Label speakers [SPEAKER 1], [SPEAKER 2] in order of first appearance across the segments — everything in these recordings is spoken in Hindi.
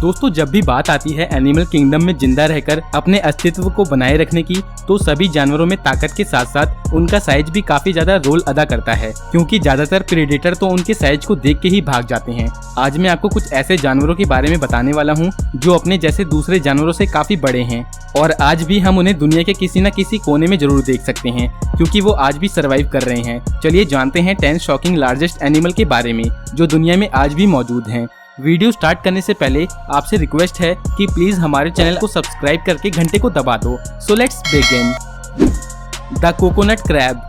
[SPEAKER 1] दोस्तों जब भी बात आती है एनिमल किंगडम में जिंदा रहकर अपने अस्तित्व को बनाए रखने की, तो सभी जानवरों में ताकत के साथ साथ उनका साइज भी काफी ज्यादा रोल अदा करता है, क्योंकि ज्यादातर प्रेडेटर तो उनके साइज को देख के ही भाग जाते हैं। आज मैं आपको कुछ ऐसे जानवरों के बारे में बताने वाला हूँ जो अपने जैसे दूसरे जानवरों से काफी बड़े हैं और आज भी हम उन्हें दुनिया के किसी न किसी कोने में जरूर देख सकते हैं, क्योंकि वो आज भी सर्वाइव कर रहे हैं। चलिए जानते हैं 10 शॉकिंग लार्जेस्ट एनिमल के बारे में जो दुनिया में आज भी मौजूद हैं। वीडियो स्टार्ट करने से पहले आपसे रिक्वेस्ट है कि प्लीज हमारे चैनल को सब्सक्राइब करके घंटे को दबा दो। So let's begin. The coconut crab.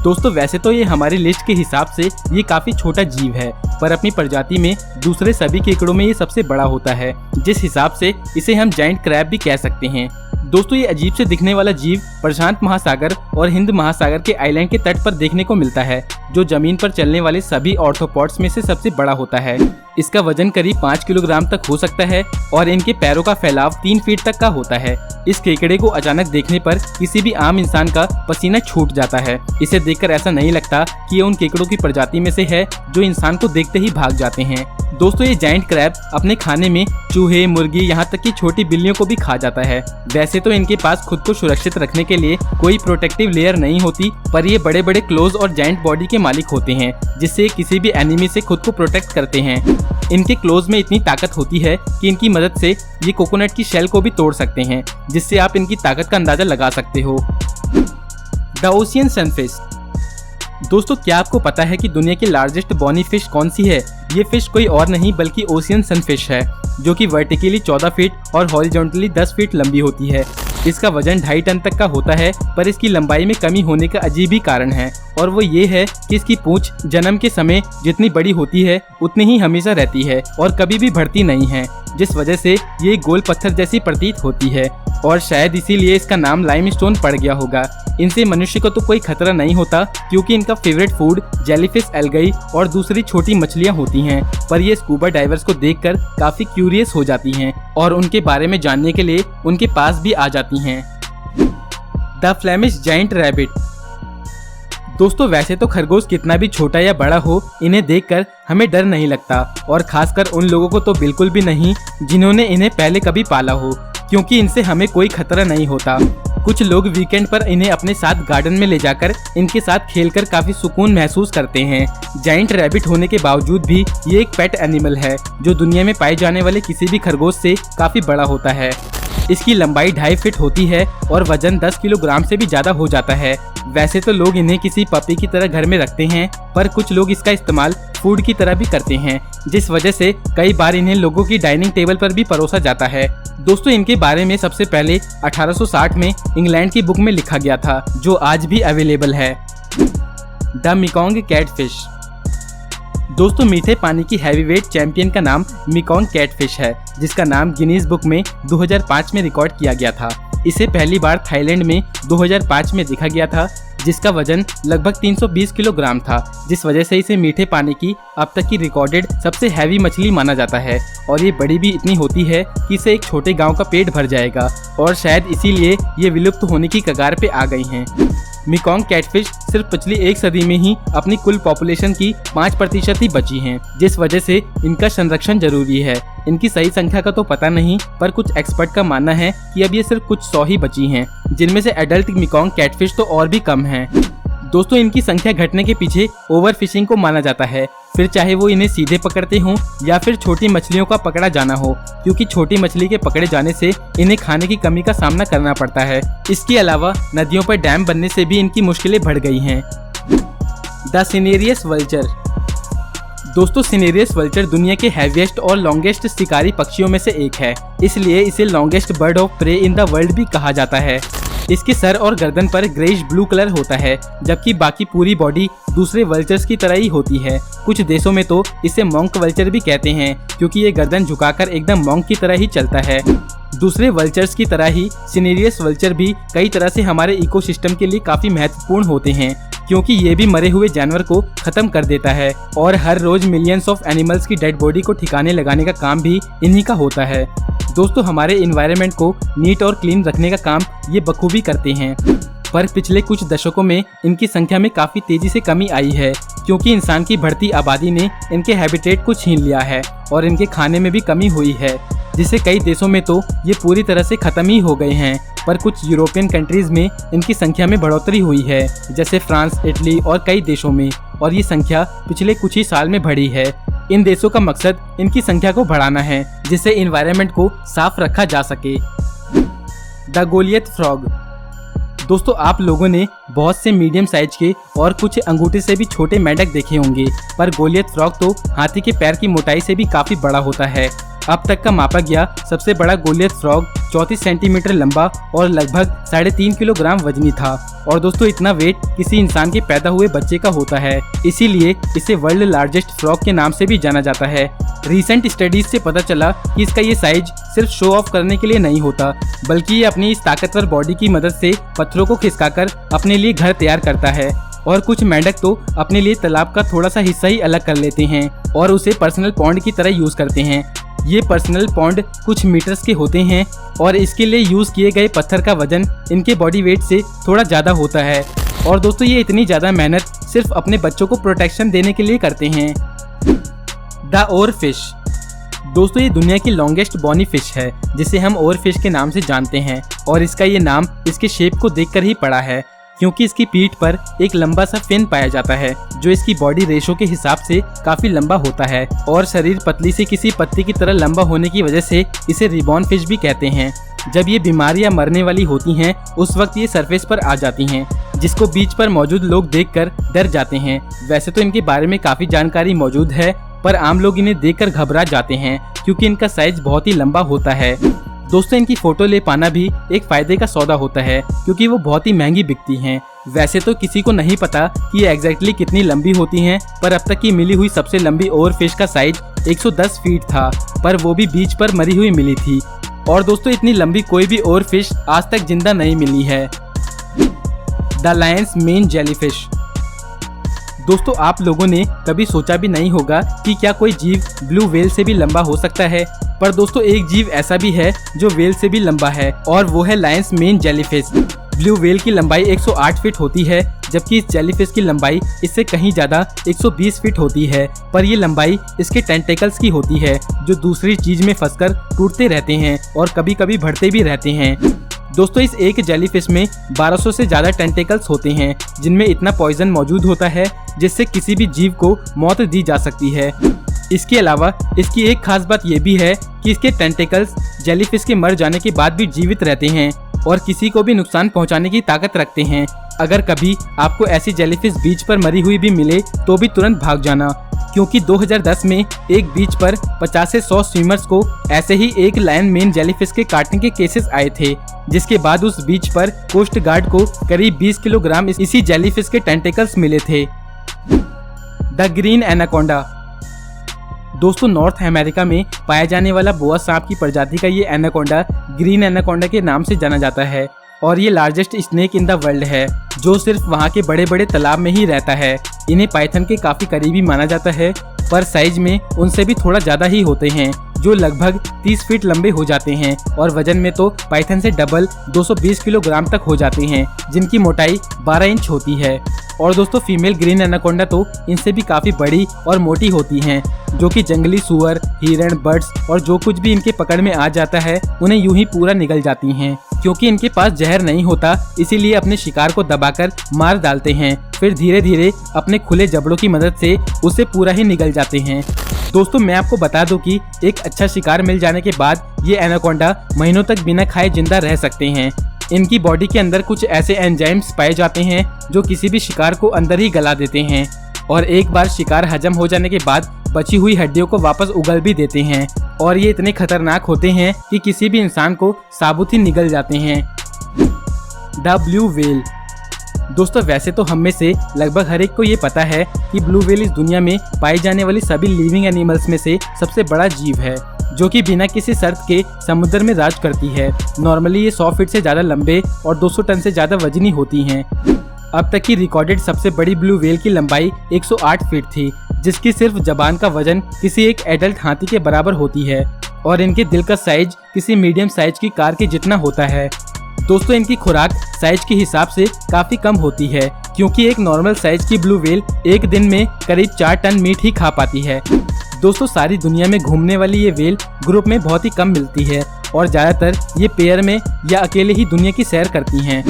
[SPEAKER 1] दोस्तों वैसे तो ये हमारी लिस्ट के हिसाब से ये काफी छोटा जीव है, पर अपनी प्रजाति में दूसरे सभी केकड़ों में ये सबसे बड़ा होता है, जिस हिसाब से इसे हम जायंट क्रैब भी कह सकते हैं। दोस्तों ये अजीब से दिखने वाला जीव प्रशांत महासागर और हिंद महासागर के आइलैंड के तट पर देखने को मिलता है, जो जमीन पर चलने वाले सभी ऑर्थोपॉड्स में से सबसे बड़ा होता है। इसका वजन करीब 5 किलोग्राम तक हो सकता है और इनके पैरों का फैलाव 3 फीट तक का होता है। इस केकड़े को अचानक देखने पर किसी भी आम इंसान का पसीना छूट जाता है। इसे देखकर ऐसा नहीं लगता कि ये उन केकड़ों की प्रजाति में से है जो इंसान को देखते ही भाग जाते हैं। दोस्तों ये जायंट क्रैब अपने खाने में चूहे, मुर्गी, यहाँ तक कि छोटी बिल्लियों को भी खा जाता है। वैसे तो इनके पास खुद को सुरक्षित रखने के लिए कोई प्रोटेक्टिव लेयर नहीं होती, पर ये बड़े बड़े क्लोज और जायंट बॉडी के मालिक होते हैं, जिससे किसी भी एनिमी से खुद को प्रोटेक्ट करते हैं। इनके क्लोज में इतनी ताकत होती है कि इनकी मदद से ये कोकोनट की शेल को भी तोड़ सकते हैं, जिससे आप इनकी ताकत का अंदाजा लगा सकते हो। The ocean sunfish. दोस्तों क्या आपको पता है कि दुनिया की लार्जेस्ट बॉनी फिश कौन सी है? ये फिश कोई और नहीं बल्कि ओशियन सनफिश है, जो कि वर्टिकली 14 फीट और हॉरिजॉन्टली 10 फीट लंबी होती है। इसका वजन 2.5 टन तक का होता है, पर इसकी लंबाई में कमी होने का अजीब ही कारण है, और वो ये है कि इसकी पूंछ जन्म के समय जितनी बड़ी होती है उतनी ही हमेशा रहती है और कभी भी बढ़ती नहीं है, जिस वजह से ये गोल पत्थर जैसी प्रतीत होती है और शायद इसीलिए इसका नाम लाइमस्टोन पड़ गया होगा। इनसे मनुष्य को तो कोई खतरा नहीं होता, क्योंकि इनका फेवरेट फूड जेलीफिश, एल्गाई और दूसरी छोटी मछलियां होती हैं, पर ये स्कूबा डाइवर्स को देखकर काफी क्यूरियस हो जाती हैं और उनके बारे में जानने के लिए उनके पास भी आ जाती हैं। The Flemish giant rabbit. दोस्तों वैसे तो खरगोश कितना भी छोटा या बड़ा हो, इन्हें देखकर हमें डर नहीं लगता, और खासकर उन लोगों को तो बिल्कुल भी नहीं जिन्होंने इन्हें पहले कभी पाला हो, क्योंकि इनसे हमें कोई खतरा नहीं होता। कुछ लोग वीकेंड पर इन्हें अपने साथ गार्डन में ले जाकर इनके साथ खेलकर काफी सुकून महसूस करते हैं। जायंट रैबिट होने के बावजूद भी ये एक पेट एनिमल है, जो दुनिया में पाए जाने वाले किसी भी खरगोश से काफी बड़ा होता है। इसकी लंबाई 2.5 फीट होती है और वजन 10 किलोग्राम से भी ज्यादा हो जाता है। वैसे तो लोग इन्हें किसी पपी की तरह घर में रखते हैं, पर कुछ लोग इसका इस्तेमाल फूड की तरह भी करते हैं, जिस वजह से कई बार इन्हें लोगों की डाइनिंग टेबल पर भी परोसा जाता है। दोस्तों इनके बारे में सबसे पहले 1860 में इंग्लैंड की बुक में लिखा गया था, जो आज भी अवेलेबल है। The Mekong catfish. दोस्तों मीठे पानी की हैवीवेट चैंपियन का नाम मेकॉन्ग कैटफिश है, जिसका नाम गिनीज बुक में 2005 में रिकॉर्ड किया गया था। इसे पहली बार थाईलैंड में 2005 में देखा गया था, जिसका वजन लगभग 320 किलोग्राम था, जिस वजह से इसे मीठे पानी की अब तक की रिकॉर्डेड सबसे हैवी मछली माना जाता है। और ये बड़ी भी इतनी होती है कि इसे एक छोटे गांव का पेट भर जाएगा, और शायद इसीलिए ये विलुप्त होने की कगार पे आ गई हैं। मेकॉन्ग कैटफिश सिर्फ पिछली 1 सदी में ही अपनी कुल पॉपुलेशन की 5% ही बची हैं, जिस वजह से इनका संरक्षण जरूरी है। इनकी सही संख्या का तो पता नहीं, पर कुछ एक्सपर्ट का मानना है कि अब ये सिर्फ कुछ 100 ही बची हैं, जिनमें से एडल्ट मेकॉन्ग कैटफिश तो और भी कम हैं। दोस्तों इनकी संख्या घटने के पीछे ओवर फिशिंग को माना जाता है, फिर चाहे वो इन्हें सीधे पकड़ते हों या फिर छोटी मछलियों का पकड़ा जाना हो, क्योंकि छोटी मछली के पकड़े जाने से इन्हें खाने की कमी का सामना करना पड़ता है। इसके अलावा नदियों पर डैम बनने से भी इनकी मुश्किलें बढ़ गई हैं। The cinereous vulture. दोस्तों सिनेरियस वल्चर दुनिया के हैवीएस्ट और लॉन्गेस्ट शिकारी पक्षियों में से एक है, इसलिए इसे longest bird of prey in the world भी कहा जाता है। इसके सर और गर्दन पर ग्रेइश ब्लू कलर होता है, जबकि बाकी पूरी बॉडी दूसरे वल्चर्स की तरह ही होती है। कुछ देशों में तो इसे मॉन्क वल्चर भी कहते हैं, क्योंकि ये गर्दन झुकाकर एकदम मॉन्क की तरह ही चलता है। दूसरे वल्चर्स की तरह ही सिनेरियस वल्चर भी कई तरह से हमारे इकोसिस्टम के लिए काफी महत्वपूर्ण होते हैं, क्योंकि ये भी मरे हुए जानवर को खत्म कर देता है, और हर रोज मिलियंस ऑफ एनिमल्स की डेड बॉडी को ठिकाने लगाने का काम भी इन्हीं का होता है। दोस्तों हमारे एनवायरनमेंट को नीट और क्लीन रखने का काम ये बखूबी करते हैं, पर पिछले कुछ दशकों में इनकी संख्या में काफी तेजी से कमी आई है, क्योंकि इंसान की बढ़ती आबादी ने इनके हैबिटेट को छीन लिया है और इनके खाने में भी कमी हुई है, जिससे कई देशों में तो ये पूरी तरह से खत्म ही हो गए हैं। पर कुछ यूरोपियन कंट्रीज में इनकी संख्या में बढ़ोतरी हुई है, जैसे फ्रांस, इटली और कई देशों में, और ये संख्या पिछले कुछ ही साल में बढ़ी है। इन देशों का मकसद इनकी संख्या को बढ़ाना है, जिससे एनवायरनमेंट को साफ रखा जा सके। The Goliath frog. दोस्तों, आप लोगों ने बहुत से मीडियम साइज के और कुछ अंगूठे से भी छोटे मेंढक देखे होंगे, पर गोलियत फ्रॉग तो हाथी के पैर की मोटाई से भी काफी बड़ा होता है। अब तक का मापा गया सबसे बड़ा गोलियत फ्रॉग 34 सेंटीमीटर लंबा और लगभग 3.5 किलोग्राम वजनी था। और दोस्तों, इतना वेट किसी इंसान के पैदा हुए बच्चे का होता है, इसीलिए इसे वर्ल्ड लार्जेस्ट फ्रॉग के नाम से भी जाना जाता है। रिसेंट स्टडीज से पता चला कि इसका ये साइज सिर्फ शो ऑफ करने के लिए नहीं होता, बल्कि ये अपनी इस ताकतवर बॉडी की मदद से पत्थरों को खिसकाकर अपने लिए घर तैयार करता है। और कुछ मेंढक तो अपने लिए तालाब का थोड़ा सा हिस्सा ही अलग कर लेते हैं और उसे पर्सनल पॉन्ड की तरह यूज करते हैं। ये पर्सनल पॉन्ड कुछ मीटर्स के होते हैं और इसके लिए यूज किए गए पत्थर का वजन इनके बॉडी वेट से थोड़ा ज्यादा होता है। और दोस्तों, ये इतनी ज्यादा मेहनत सिर्फ अपने बच्चों को प्रोटेक्शन देने के लिए करते हैं। The oarfish. दोस्तों, ये दुनिया की लॉन्गेस्ट बॉनी फिश है, जिसे हम ओर फिश के नाम से जानते हैं, और इसका ये नाम इसके शेप को देखकर ही पड़ा है, क्योंकि इसकी पीठ पर एक लंबा सा फिन पाया जाता है, जो इसकी बॉडी रेशो के हिसाब से काफी लंबा होता है, और शरीर पतली सी किसी पत्ती की तरह लंबा होने की वजह से इसे रिबॉन फिश भी कहते हैं। जब ये बीमार या मरने वाली होती हैं, उस वक्त ये सरफेस पर आ जाती हैं, जिसको बीच पर मौजूद लोग देखकर डर जाते हैं। वैसे तो इनके बारे में काफी जानकारी मौजूद है, पर आम लोग इन्हें देखकर घबरा जाते हैं, क्योंकि इनका साइज बहुत ही लंबा होता है। दोस्तों, इनकी फोटो ले पाना भी एक फायदे का सौदा होता है, क्योंकि वो बहुत ही महंगी बिकती हैं। वैसे तो किसी को नहीं पता कि ये एग्जैक्टली कितनी लंबी होती हैं, पर अब तक की मिली हुई सबसे लंबी ओर फिश का साइज 110 फीट था, पर वो भी बीच पर मरी हुई मिली थी। और दोस्तों, इतनी लंबी कोई भी ओर फिश आज तक जिंदा नहीं मिली है। The Lions main jellyfish. दोस्तों, आप लोगों ने कभी सोचा भी नहीं होगा कि क्या कोई जीव ब्लू व्हेल से भी लंबा हो सकता है, पर दोस्तों, एक जीव ऐसा भी है जो व्हेल से भी लंबा है, और वो है Lions main jellyfish. Blue whale की लंबाई 108 फीट होती है, जबकि इस जेलीफिश की लंबाई इससे कहीं ज्यादा 120 फीट होती है, पर ये लंबाई इसके टेंटेकल्स की होती है, जो दूसरी चीज में फंसकर टूटते रहते हैं और कभी कभी बढ़ते भी रहते हैं। दोस्तों, इस एक जेलीफिश में 1200 से ज्यादा टेंटेकल्स होते हैं, जिनमें इतना पॉइजन मौजूद होता है जिससे किसी भी जीव को मौत दी जा सकती है। इसके अलावा इसकी एक खास बात यह भी है कि इसके टेंटेकल्स जेलीफिश के मर जाने के बाद भी जीवित रहते हैं और किसी को भी नुकसान पहुंचाने की ताकत रखते हैं। अगर कभी आपको ऐसी जेलीफिश बीच पर मरी हुई भी मिले तो भी तुरंत भाग जाना, क्योंकि 2010 में एक बीच पर 50 से 100 स्विमर्स को ऐसे ही एक लायन मेन जेलीफिश के काटने के केसेस आए थे, जिसके बाद उस बीच पर कोस्ट गार्ड को करीब 20 किलोग्राम इसी जेलीफिश के टेंटेकल्स मिले थे। The green anaconda. दोस्तों, नॉर्थ अमेरिका में पाया जाने वाला बोआ सांप की प्रजाति का ये एनाकोंडा ग्रीन एनाकोंडा के नाम से जाना जाता है, और ये largest snake in the world है, जो सिर्फ वहाँ के बड़े बड़े तालाब में ही रहता है। इन्हें पाइथन के काफी करीबी माना जाता है, पर साइज में उनसे भी थोड़ा ज्यादा ही होते हैं, जो लगभग 30 फीट लंबे हो जाते हैं, और वजन में तो पाइथन से डबल 220 किलोग्राम तक हो जाते हैं, जिनकी मोटाई 12 इंच होती है। और दोस्तों, फीमेल ग्रीन एनाकोंडा तो इनसे भी काफी बड़ी और मोटी होती हैं, जो कि जंगली सुअर, हिरण, बर्ड्स और जो कुछ भी इनके पकड़ में आ जाता है उन्हें यूं ही पूरा निगल जाती हैं। क्योंकि इनके पास जहर नहीं होता, इसीलिए अपने शिकार को दबाकर मार डालते हैं, फिर धीरे धीरे अपने खुले जबड़ों की मदद से उसे पूरा ही निगल जाते हैं। दोस्तों, मैं आपको बता दूं कि एक अच्छा शिकार मिल जाने के बाद ये एनाकोंडा महीनों तक बिना खाए जिंदा रह सकते हैं। इनकी बॉडी के अंदर कुछ ऐसे एंजाइम्स पाए जाते हैं जो किसी भी शिकार को अंदर ही गला देते हैं, और एक बार शिकार हजम हो जाने के बाद बची हुई हड्डियों को वापस उगल भी देते हैं, और ये इतने खतरनाक होते हैं कि किसी भी इंसान को साबुत ही निगल जाते हैं। The blue whale. दोस्तों, वैसे तो हम में से लगभग हर एक को ये पता है कि ब्लू व्हेल इस दुनिया में पाई जाने वाली सभी लिविंग एनिमल्स में से सबसे बड़ा जीव है, जो कि बिना किसी शर्त के समुद्र में राज करती है। नॉर्मली ये 100 फीट से ज्यादा लंबे और 200 टन से ज्यादा वजनी होती हैं। अब तक की रिकॉर्डेड सबसे बड़ी ब्लू व्हेल की लंबाई 108 फीट थी, जिसकी सिर्फ जबान का वजन किसी एक एडल्ट हाथी के बराबर होती है, और इनके दिल का साइज किसी मीडियम साइज की कार के जितना होता है। दोस्तों, इनकी खुराक साइज के हिसाब से काफी कम होती है, क्योंकि एक नॉर्मल साइज की ब्लू व्हेल एक दिन में करीब 4 टन मीट ही खा पाती है। दोस्तों सारी दुनिया में घूमने वाली ये व्हेल ग्रुप में बहुत ही कम मिलती है और ज्यादातर ये पेयर में या अकेले ही दुनिया की सैर करती हैं।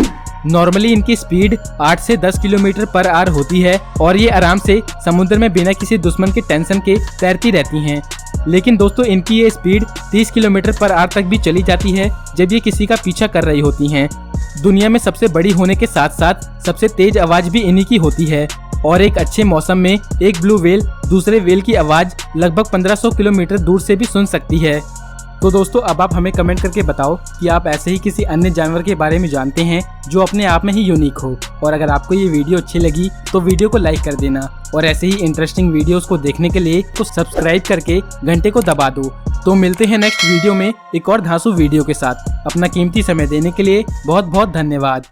[SPEAKER 1] नॉर्मली इनकी स्पीड 8 से 10 किलोमीटर पर आवर होती है और ये आराम से समुद्र में बिना किसी दुश्मन के टेंशन के तैरती रहती हैं। लेकिन दोस्तों इनकी ये स्पीड 30 किलोमीटर पर आवर तक भी चली जाती है जब ये किसी का पीछा कर रही होती हैं। दुनिया में सबसे बड़ी होने के साथ साथ सबसे तेज आवाज भी इन्हीं की होती है और एक अच्छे मौसम में एक ब्लू व्हेल दूसरे व्हेल की आवाज लगभग 1500 किलोमीटर दूर से भी सुन सकती है। तो दोस्तों अब आप हमें कमेंट करके बताओ कि आप ऐसे ही किसी अन्य जानवर के बारे में जानते हैं जो अपने आप में ही यूनिक हो। और अगर आपको ये वीडियो अच्छी लगी तो वीडियो को लाइक कर देना और ऐसे ही इंटरेस्टिंग वीडियोस को देखने के लिए तो सब्सक्राइब करके घंटे को दबा दो। तो मिलते हैं नेक्स्ट वीडियो में एक और धांसू वीडियो के साथ। अपना कीमती समय देने के लिए बहुत बहुत धन्यवाद।